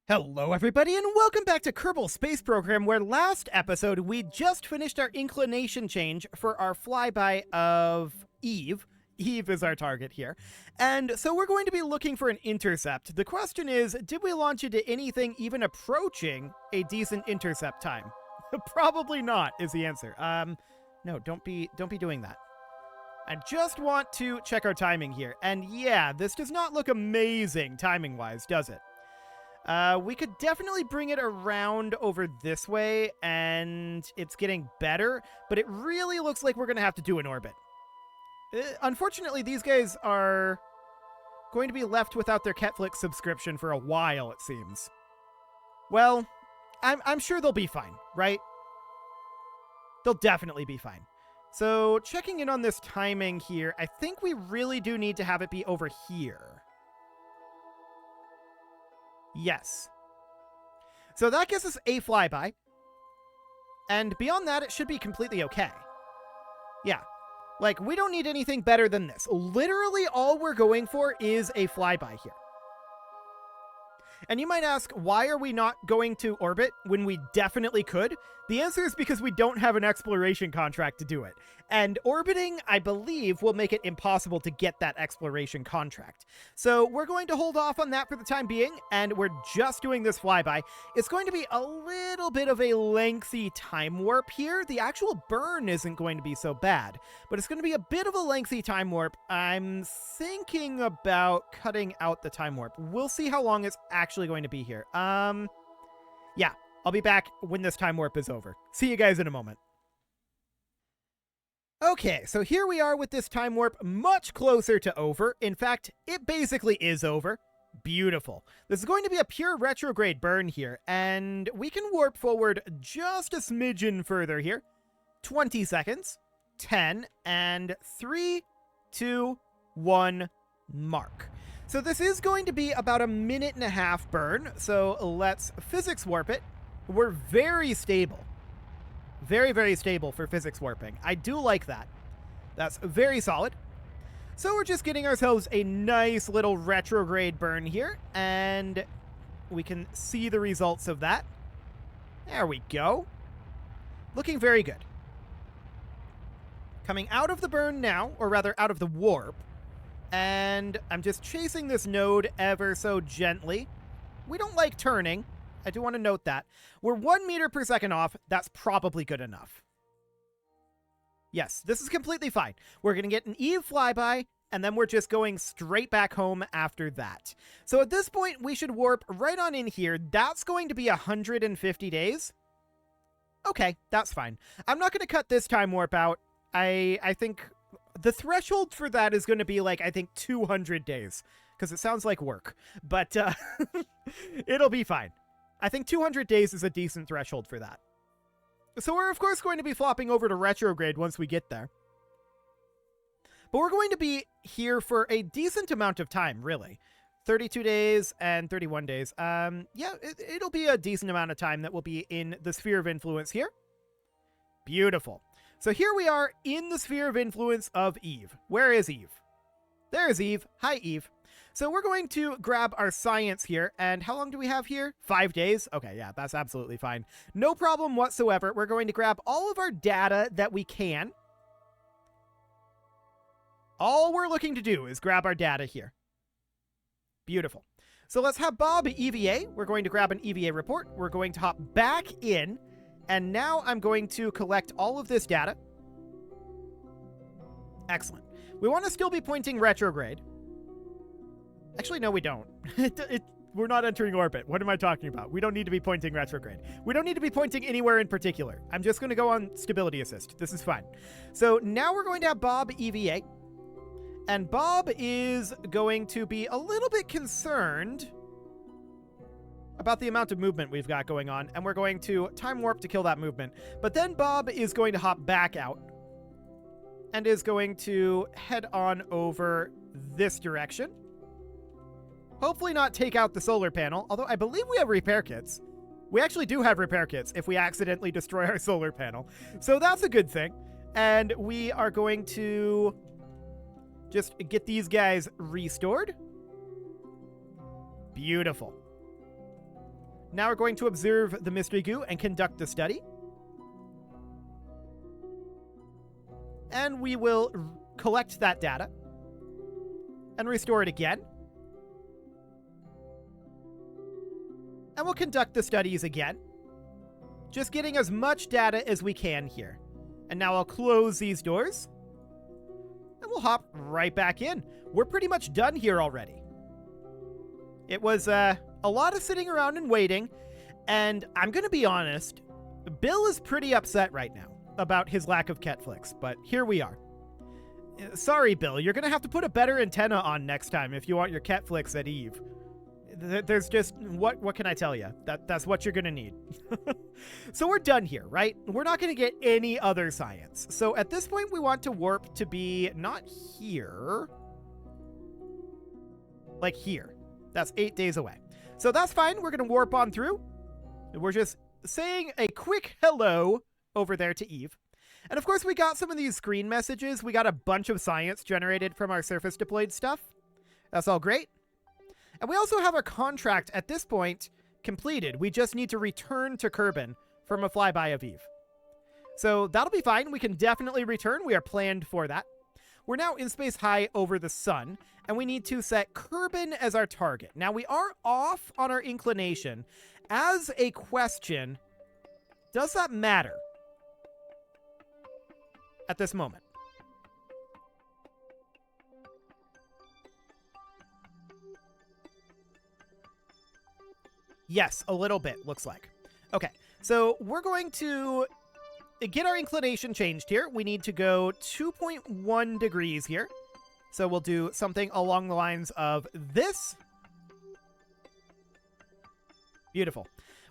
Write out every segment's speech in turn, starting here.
Hello everybody and welcome back to Kerbal Space Program, where last episode we just finished our inclination change for our flyby of Eve. Eve is our target here. And so we're going to be looking for an intercept. The question is, did we launch into anything even approaching a decent intercept time? Probably not is the answer. No, don't be doing that. I just want to check our timing here. And yeah, this does not look amazing timing-wise, does it? We could definitely bring it around over this way, and it's getting better, but it really looks like we're going to have to do an orbit. Unfortunately, these guys are going to be left without their Ketflix subscription for a while, it seems. Well, I'm sure they'll be fine, right? They'll definitely be fine. So, checking in on this timing here, I think we really do need to have it be over here. Yes. So that gives us a flyby. And beyond that, it should be completely okay. Yeah. Like, we don't need anything better than this. Literally all we're going for is a flyby here. And you might ask, why are we not going to orbit when we definitely could? The answer is because we don't have an exploration contract to do it. And orbiting, I believe, will make it impossible to get that exploration contract. So we're going to hold off on that for the time being, and we're just doing this flyby. It's going to be a little bit of a lengthy time warp here. The actual burn isn't going to be so bad, but it's going to be a bit of a lengthy time warp. I'm thinking about cutting out the time warp. We'll see how long it's actually going to be here. Yeah, I'll be back when this time warp is over. See you guys in a moment. Okay, so here we are with this time warp much closer to over. In fact, it basically is over. Beautiful. This is going to be a pure retrograde burn here, and we can warp forward just a smidgen further here. 20 seconds, 10, and 3, 2, 1, mark. So this is going to be about a minute and a half burn, so let's physics warp it. We're very stable. Very, very stable for physics warping. I do like that. That's very solid. So we're just getting ourselves a nice little retrograde burn here, and we can see the results of that. There we go. Looking very good. Coming out of the burn now, or rather out of the warp, and I'm just chasing this node ever so gently. We don't like turning. I do want to note that. We're 1 meter per second off. That's probably good enough. Yes, this is completely fine. We're going to get an Eve flyby, and then we're just going straight back home after that. So at this point, we should warp right on in here. That's going to be 150 days. Okay, that's fine. I'm not going to cut this time warp out. I think the threshold for that is going to be like, I think 200 days, because it sounds like work. But it'll be fine. I think 200 days is a decent threshold for that. So we're, of course, going to be flopping over to retrograde once we get there. But we're going to be here for a decent amount of time, really. 32 days and 31 days. Yeah, it'll be a decent amount of time that will be in the sphere of influence here. Beautiful. So here we are in the sphere of influence of Eve. Where is Eve? There's Eve. Hi, Eve. So we're going to grab our science here, and how long do we have here? 5 days? Okay, yeah, that's absolutely fine. No problem whatsoever. We're going to grab all of our data that we can. All we're looking to do is grab our data here. Beautiful. So let's have Bob EVA. We're going to grab an EVA report. We're going to hop back in, and now I'm going to collect all of this data. Excellent. We want to still be pointing retrograde. Actually, no, we don't. We're not entering orbit. What am I talking about? We don't need to be pointing retrograde. We don't need to be pointing anywhere in particular. I'm just going to go on stability assist. This is fine. So now we're going to have Bob EVA. And Bob is going to be a little bit concerned about the amount of movement we've got going on. And we're going to time warp to kill that movement. But then Bob is going to hop back out and is going to head on over this direction. Hopefully not take out the solar panel, although I believe we have repair kits. We actually do have repair kits if we accidentally destroy our solar panel. So that's a good thing. And we are going to just get these guys restored. Beautiful. Now we're going to observe the mystery goo and conduct the study. And we will collect that data and restore it again. And we'll conduct the studies again. Just getting as much data as we can here. And now I'll close these doors. And we'll hop right back in. We're pretty much done here already. It was a lot of sitting around and waiting. And I'm going to be honest, Bill is pretty upset right now about his lack of Ketflix, but here we are. Sorry, Bill, you're going to have to put a better antenna on next time if you want your Ketflix at Eve. There's just, what can I tell you? That's what you're going to need. So we're done here, right? We're not going to get any other science. So at this point, we want to warp to be not here, like here. That's 8 days away. So that's fine. We're going to warp on through. We're just saying a quick hello over there to Eve. And of course, we got some of these screen messages. We got a bunch of science generated from our surface deployed stuff. That's all great. And we also have our contract at this point completed. We just need to return to Kerbin from a flyby of Eve. So that'll be fine. We can definitely return. We are planned for that. We're now in space high over the sun, and we need to set Kerbin as our target. Now, we are off on our inclination. As a question, does that matter at this moment? Yes, a little bit, looks like. Okay, so we're going to get our inclination changed here. We need to go 2.1 degrees here. So we'll do something along the lines of this. Beautiful.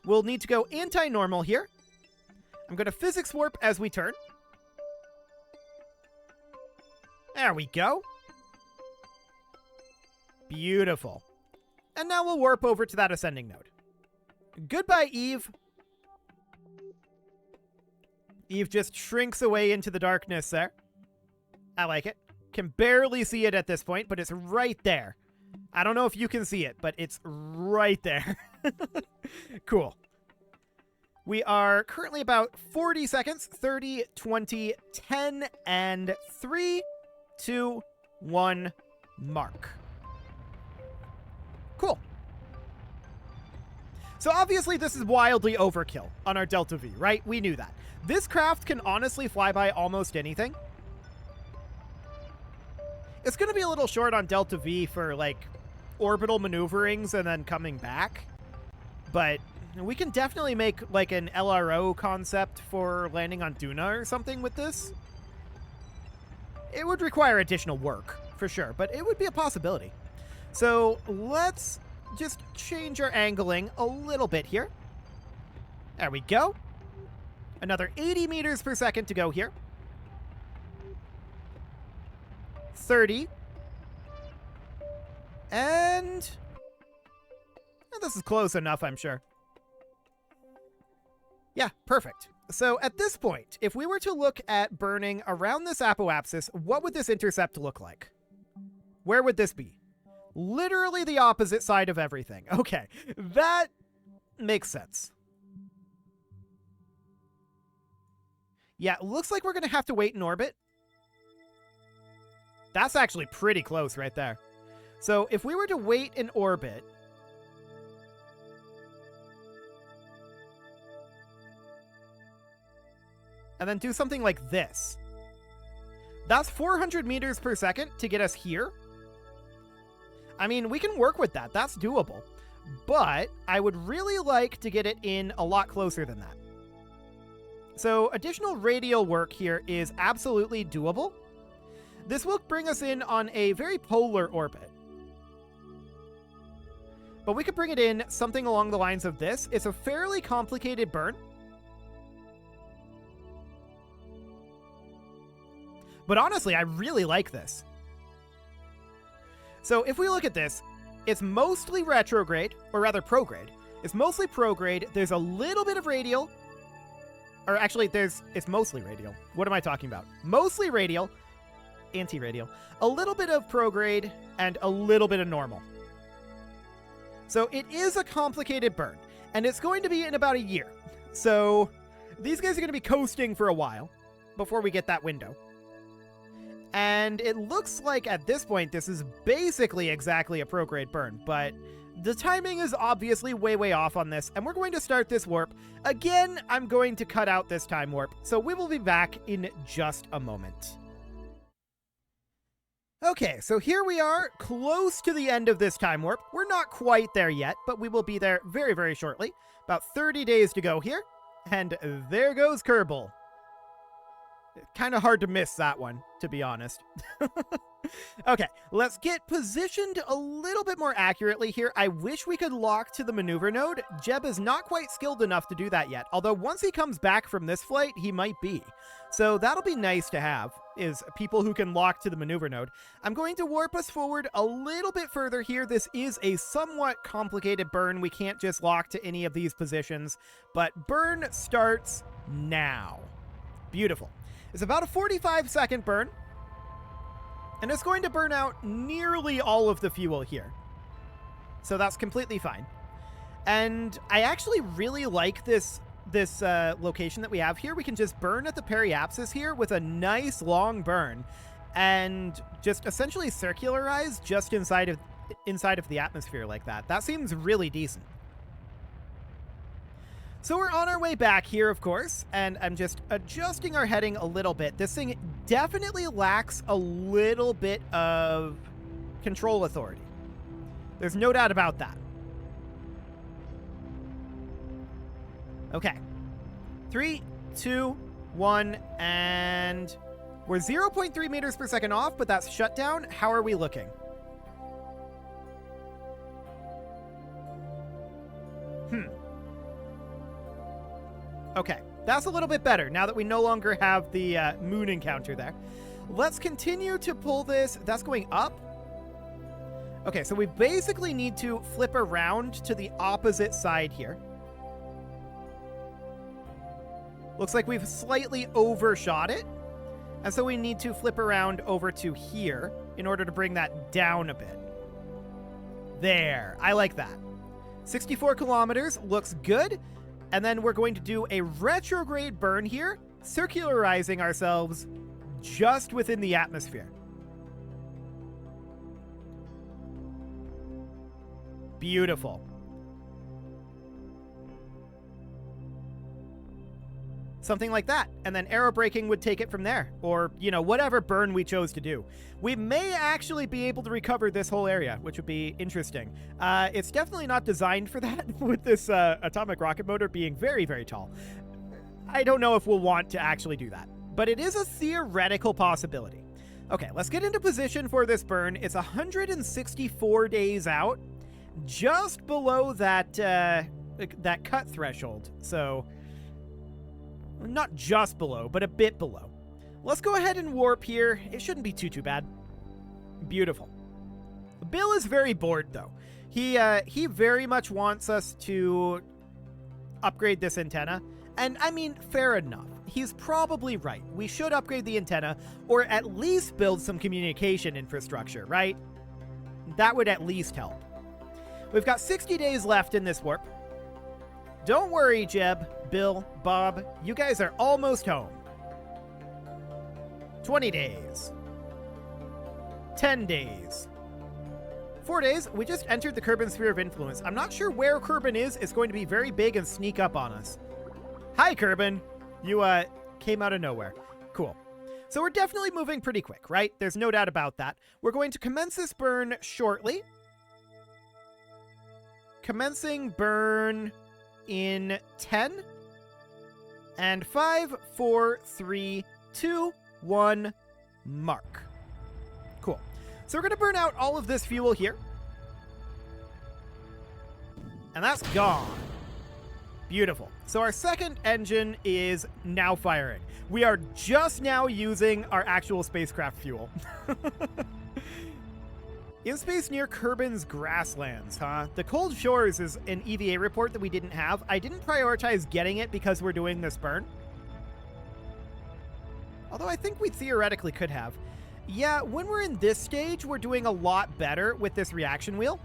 We'll need to go anti-normal here. I'm going to physics warp as we turn. There we go. Beautiful. And now we'll warp over to that ascending node. Goodbye, Eve. Eve just shrinks away into the darkness there. I like it. Can barely see it at this point, but it's right there. I don't know if you can see it, but it's right there. Cool. We are currently about 40 seconds. 30, 20, 10, and 3, 2, 1, mark. Cool. So obviously this is wildly overkill on our Delta V, right? We knew that. This craft can honestly fly by almost anything. It's going to be a little short on Delta V for, like, orbital maneuverings and then coming back. But we can definitely make, like, an LRO concept for landing on Duna or something with this. It would require additional work, for sure, but it would be a possibility. So let's just change our angling a little bit here. There we go. Another 80 meters per second to go here. 30. And this is close enough, I'm sure. Yeah, perfect. So at this point, if we were to look at burning around this apoapsis, what would this intercept look like? Where would this be? Literally the opposite side of everything. Okay, that makes sense. Yeah, looks like we're going to have to wait in orbit. That's actually pretty close right there. So if we were to wait in orbit, and then do something like this, that's 400 meters per second to get us here. I mean, we can work with that. That's doable. But I would really like to get it in a lot closer than that. So additional radial work here is absolutely doable. This will bring us in on a very polar orbit. But we could bring it in something along the lines of this. It's a fairly complicated burn. But honestly, I really like this. So if we look at this, it's mostly retrograde, or rather prograde. It's mostly prograde. There's a little bit of radial. Or actually, it's mostly radial. What am I talking about? Mostly radial, anti-radial, a little bit of prograde, and a little bit of normal. So it is a complicated burn, and it's going to be in about a year. So these guys are going to be coasting for a while before we get that window. And it looks like at this point, this is basically exactly a pro-grade burn, but the timing is obviously way, way off on this, and we're going to start this warp. Again, I'm going to cut out this time warp, so we will be back in just a moment. Okay, so here we are, close to the end of this time warp. We're not quite there yet, but we will be there very, very shortly. About 30 days to go here, and there goes Kerbal. Kind of hard to miss that one, to be honest. Okay, let's get positioned a little bit more accurately here. I wish we could lock to the maneuver node. Jeb is not quite skilled enough to do that yet, although once he comes back from this flight, he might be. So that'll be nice to have, is people who can lock to the maneuver node. I'm going to warp us forward a little bit further here. This is a somewhat complicated burn. We can't just lock to any of these positions, but burn starts now. Beautiful. It's about a 45-second burn, and it's going to burn out nearly all of the fuel here. So that's completely fine. And I actually really like this location that we have here. We can just burn at the periapsis here with a nice long burn and just essentially circularize just inside of the atmosphere like that. That seems really decent. So we're on our way back here, of course, and I'm just adjusting our heading a little bit. This thing definitely lacks a little bit of control authority. There's no doubt about that. Okay. 3, 2, 1, and we're 0.3 meters per second off, but that's shut down. How are we looking? Okay, that's a little bit better now that we no longer have the moon encounter there. Let's continue to pull this. That's going up. Okay, so we basically need to flip around to the opposite side here. Looks like we've slightly overshot it. And so we need to flip around over to here in order to bring that down a bit. There, I like that. 64 kilometers looks good. And then we're going to do a retrograde burn here, circularizing ourselves just within the atmosphere. Beautiful. Something like that. And then aerobraking would take it from there. Or, you know, whatever burn we chose to do. We may actually be able to recover this whole area, which would be interesting. It's definitely not designed for that with this atomic rocket motor being very, very tall. I don't know if we'll want to actually do that. But it is a theoretical possibility. Okay, let's get into position for this burn. It's 164 days out. Just below that, that cut threshold. So not just below, but a bit below. Let's go ahead and warp here. It shouldn't be too bad. Beautiful. Bill is very bored, though. He very much wants us to upgrade this antenna. And, I mean, fair enough. He's probably right. We should upgrade the antenna, or at least build some communication infrastructure, right? That would at least help. We've got 60 days left in this warp. Don't worry, Jeb, Bill, Bob. You guys are almost home. 20 days. 10 days. 4 days. We just entered the Kerbin sphere of influence. I'm not sure where Kerbin is. It's going to be very big and sneak up on us. Hi, Kerbin. You, came out of nowhere. Cool. So we're definitely moving pretty quick, right? There's no doubt about that. We're going to commence this burn shortly. Commencing burn in 10 and 5, 4, 3, 2, 1, mark. Cool. So we're going to burn out all of this fuel here. And that's gone. Beautiful. So our second engine is now firing. We are just now using our actual spacecraft fuel. In space near Kerbin's grasslands, huh? The Cold Shores is an EVA report that we didn't have. I didn't prioritize getting it because we're doing this burn. Although I think we theoretically could have. Yeah, when we're in this stage, we're doing a lot better with this reaction wheel.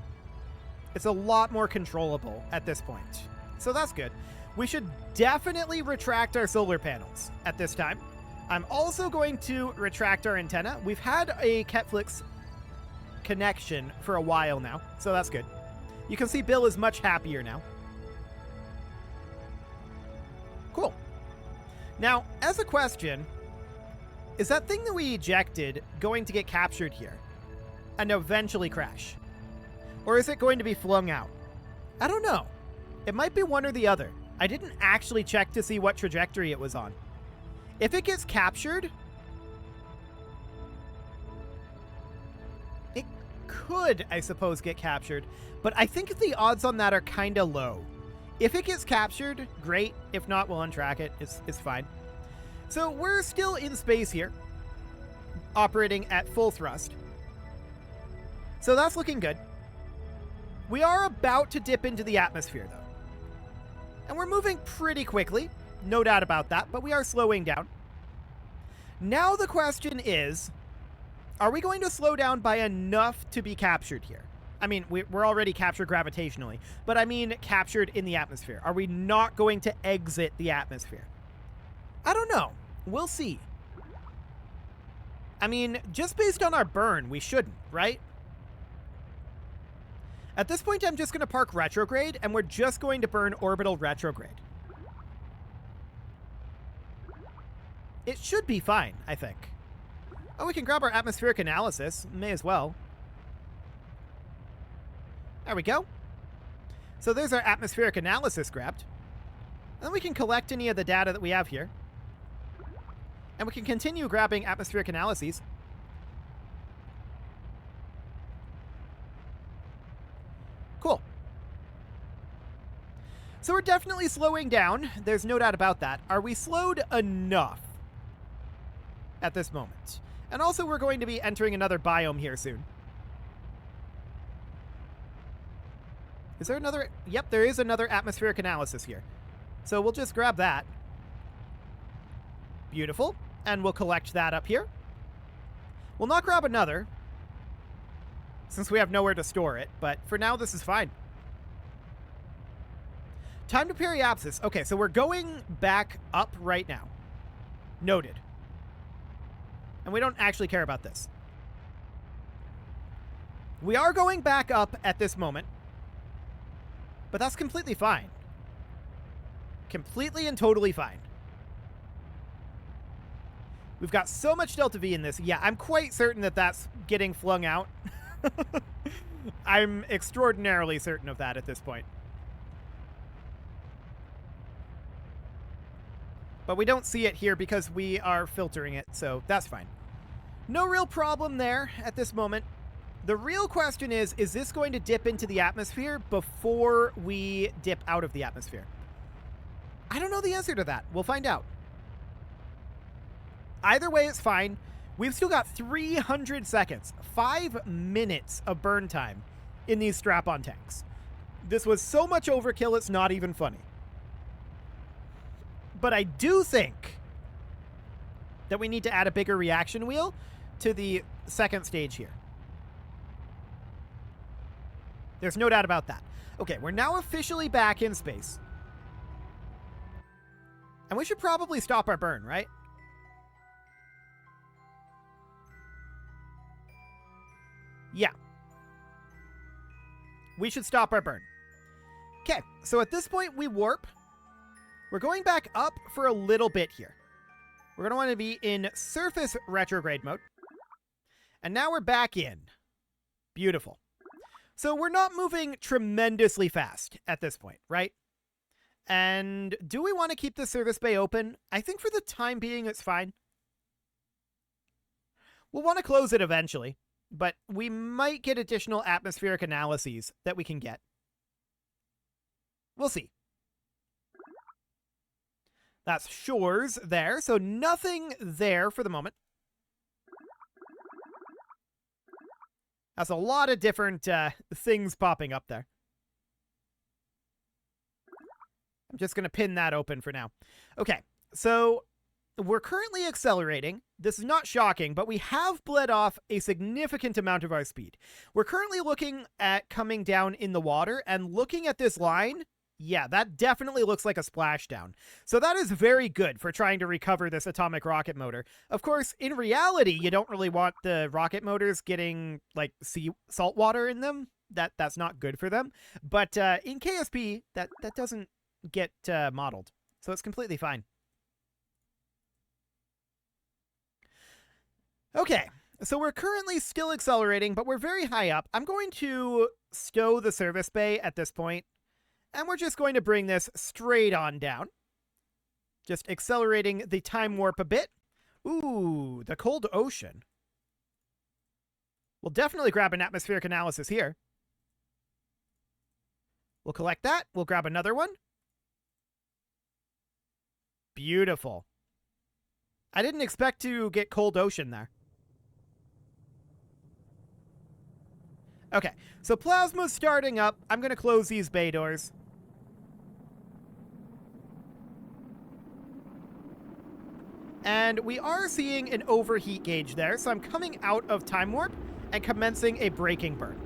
It's a lot more controllable at this point. So that's good. We should definitely retract our solar panels at this time. I'm also going to retract our antenna. We've had a Ketflix connection for a while now, so that's good. You can see Bill is much happier now. Cool. Now, as a question, is that thing that we ejected going to get captured here and eventually crash? Or is it going to be flung out? I don't know. It might be one or the other. I didn't actually check to see what trajectory it was on. If it gets captured, it could, I suppose, get captured. But I think the odds on that are kind of low. If it gets captured, great. If not, we'll untrack it. It's fine. So we're still in space here, operating at full thrust. So that's looking good. We are about to dip into the atmosphere, though. And we're moving pretty quickly. No doubt about that, but we are slowing down. Now the question is, are we going to slow down by enough to be captured here? I mean, we're already captured gravitationally, but I mean captured in the atmosphere. Are we not going to exit the atmosphere? I don't know. We'll see. I mean, just based on our burn, we shouldn't, right? At this point, I'm just going to park retrograde, and we're just going to burn orbital retrograde. It should be fine, I think. Oh, we can grab our atmospheric analysis. May as well. There we go. So there's our atmospheric analysis grabbed. Then we can collect any of the data that we have here. And we can continue grabbing atmospheric analyses. Cool. So we're definitely slowing down. There's no doubt about that. Are we slowed enough at this moment? And also, we're going to be entering another biome here soon. Is there another? Yep, there is another atmospheric analysis here. So we'll just grab that. Beautiful. And we'll collect that up here. We'll not grab another, since we have nowhere to store it, but for now, this is fine. Time to periapsis. Okay, so we're going back up right now. Noted. And we don't actually care about this. We are going back up at this moment, but that's completely fine. Completely and totally fine. We've got so much delta V in this. Yeah, I'm quite certain that that's getting flung out. I'm extraordinarily certain of that at this point. But we don't see it here because we are filtering it, so that's fine. No real problem there at this moment. The real question is this going to dip into the atmosphere before we dip out of the atmosphere? I don't know the answer to that. We'll find out. Either way, it's fine. We've still got 300 seconds, 5 minutes of burn time in these strap-on tanks. This was so much overkill, it's not even funny. But I do think that we need to add a bigger reaction wheel to the second stage here. There's no doubt about that. Okay, we're now officially back in space. And we should probably stop our burn, right? Yeah. We should stop our burn. Okay, so at this point, we warp. We're going back up for a little bit here. We're going to want to be in surface retrograde mode. And now we're back in. Beautiful. So we're not moving tremendously fast at this point, right? And do we want to keep the service bay open? I think for the time being, it's fine. We'll want to close it eventually, but we might get additional atmospheric analyses that we can get. We'll see. That's shores there, so nothing there for the moment. That's a lot of different things popping up there. I'm just going to pin that open for now. Okay, so we're currently accelerating. This is not shocking, but we have bled off a significant amount of our speed. We're currently looking at coming down in the water, and looking at this line, yeah, that definitely looks like a splashdown. So that is very good for trying to recover this atomic rocket motor. Of course, in reality, you don't really want the rocket motors getting, like, salt water in them. That's not good for them. But in KSP, that doesn't get modeled. So it's completely fine. Okay, so we're currently still accelerating, but we're very high up. I'm going to stow the service bay at this point, and we're just going to bring this straight on down. Just accelerating the time warp a bit. Ooh, the cold ocean. We'll definitely grab an atmospheric analysis here. We'll collect that. We'll grab another one. Beautiful. I didn't expect to get cold ocean there. Okay, so plasma's starting up. I'm going to close these bay doors. And we are seeing an overheat gauge there, so I'm coming out of time warp and commencing a braking burn.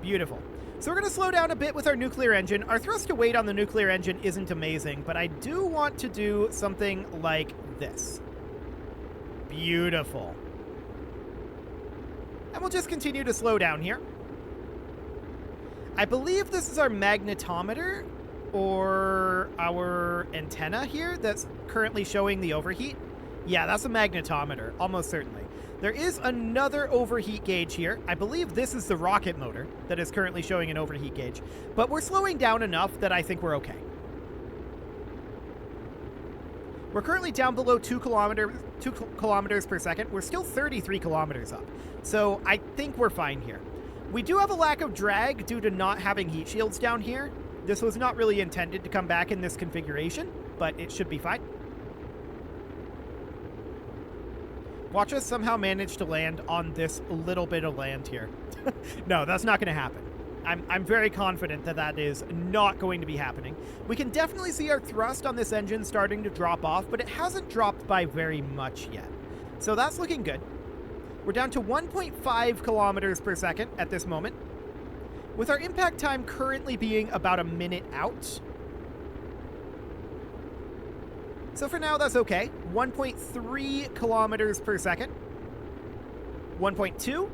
Beautiful. So we're going to slow down a bit with our nuclear engine. Our thrust to weight on the nuclear engine isn't amazing, but I do want to do something like this. Beautiful. And we'll just continue to slow down here. I believe this is our magnetometer or our antenna here that's currently showing the overheat. Yeah, that's a magnetometer, almost certainly. There is another overheat gauge here. I believe this is the rocket motor that is currently showing an overheat gauge, but we're slowing down enough that I think we're okay. We're currently down below 2 kilometers per second. We're still 33 kilometers up, so I think we're fine here. We do have a lack of drag due to not having heat shields down here. This was not really intended to come back in this configuration, but it should be fine. Watch us somehow manage to land on this little bit of land here. No, that's not going to happen. I'm very confident that that is not going to be happening. We can definitely see our thrust on this engine starting to drop off, but it hasn't dropped by very much yet. So that's looking good. We're down to 1.5 kilometers per second at this moment, with our impact time currently being about a minute out. So for now, that's okay. 1.3 kilometers per second. 1.2.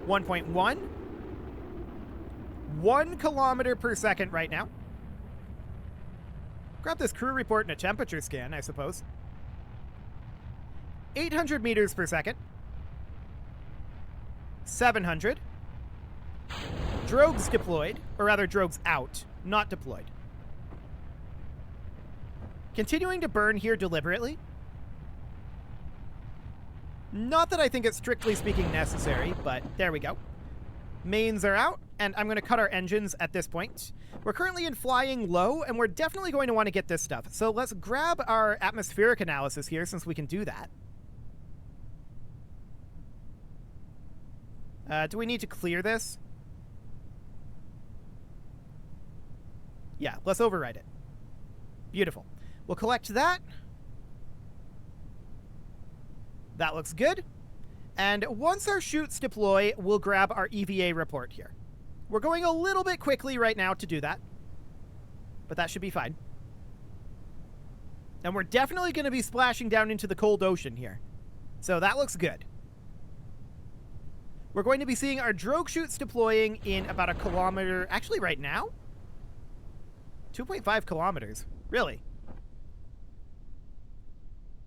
1.1. 1 kilometer per second right now. Grab this crew report and a temperature scan, I suppose. 800 meters per second. 700. Drogues deployed, or rather drogues out, not deployed. Continuing to burn here deliberately. Not that I think it's strictly speaking necessary, but there we go. Mains are out, and I'm going to cut our engines at this point. We're currently in flying low, and we're definitely going to want to get this stuff. So let's grab our atmospheric analysis here, since we can do that. Do we need to clear this? Yeah, let's override it. Beautiful. We'll collect that. That looks good. And once our chutes deploy, we'll grab our EVA report here. We're going a little bit quickly right now to do that, but that should be fine. And we're definitely going to be splashing down into the cold ocean here. So that looks good. We're going to be seeing our drogue chutes deploying in about a kilometer. Actually, right now? 2.5 kilometers. Really?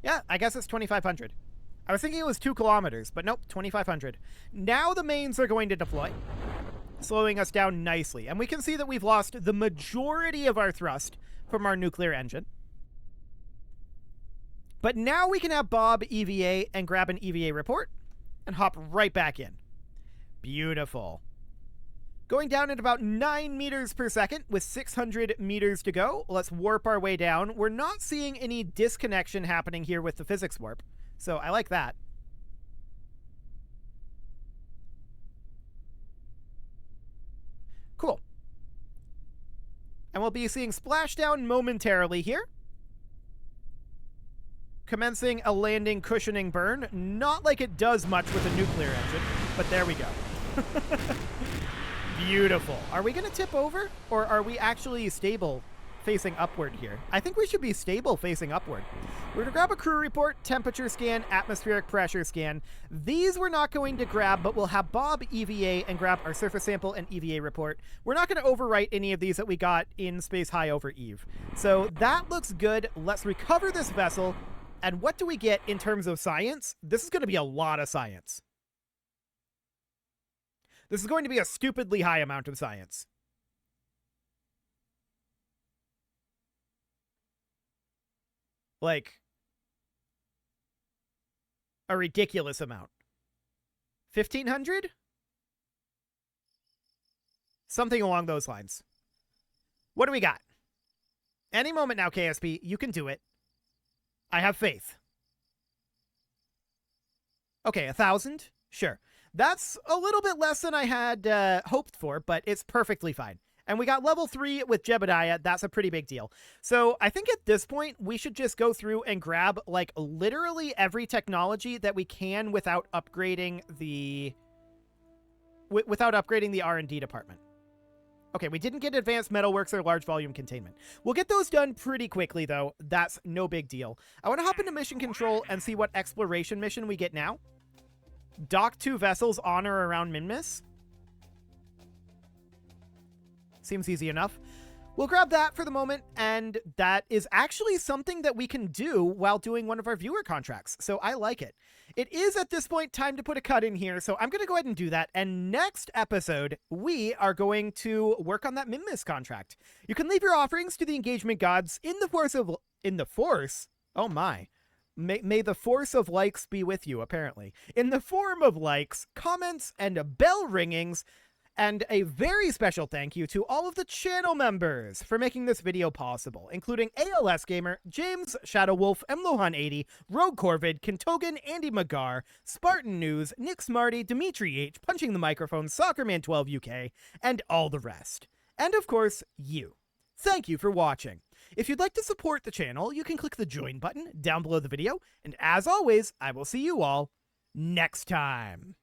Yeah, I guess it's 2,500. I was thinking it was 2 kilometers, but nope, 2,500. Now the mains are going to deploy, slowing us down nicely. And we can see that we've lost the majority of our thrust from our nuclear engine. But now we can have Bob EVA and grab an EVA report and hop right back in. Beautiful. Going down at about 9 meters per second with 600 meters to go. Let's warp our way down. We're not seeing any disconnection happening here with the physics warp, so I like that. Cool. And we'll be seeing splashdown momentarily here. Commencing a landing cushioning burn. Not like it does much with a nuclear engine, but there we go. Beautiful. Are we going to tip over, or are we actually stable facing upward here? I think we should be stable facing upward. We're going to grab a crew report, temperature scan, atmospheric pressure scan. These we're not going to grab, but we'll have Bob EVA and grab our surface sample and EVA report. We're not going to overwrite any of these that we got in Space High over Eve. So that looks good. Let's recover this vessel. And what do we get in terms of science? This is going to be a lot of science. This is going to be a stupidly high amount of science. Like, a ridiculous amount. 1,500? Something along those lines. What do we got? Any moment now, KSP, you can do it. I have faith. Okay, 1,000? Sure. That's a little bit less than I had hoped for, but it's perfectly fine. And we got level 3 with Jebediah. That's a pretty big deal. So I think at this point, we should just go through and grab, like, literally every technology that we can without upgrading the... without upgrading the R&D department. Okay, we didn't get advanced metalworks or large volume containment. We'll get those done pretty quickly, though. That's no big deal. I want to hop into mission control and see what exploration mission we get now. Dock 2 vessels on or around Minmus. Seems easy enough. We'll grab that for the moment, and that is actually something that we can do while doing one of our viewer contracts, so I like it. It is, at this point, time to put a cut in here, so I'm going to go ahead and do that, and next episode, we are going to work on that Minmus contract. You can leave your offerings to the engagement gods in the force? Oh my. May the force of likes be with you, apparently. In the form of likes, comments, and bell ringings. And a very special thank you to all of the channel members for making this video possible, including ALS Gamer, James, Shadow Wolf, Mlohan80, Rogue Corvid, Kentogan, Andy Magar, Spartan News, Nick Smarty, Dimitri H, Punching the Microphone, Soccerman12 UK, and all the rest. And of course, you. Thank you for watching. If you'd like to support the channel, you can click the join button down below the video, and as always, I will see you all next time.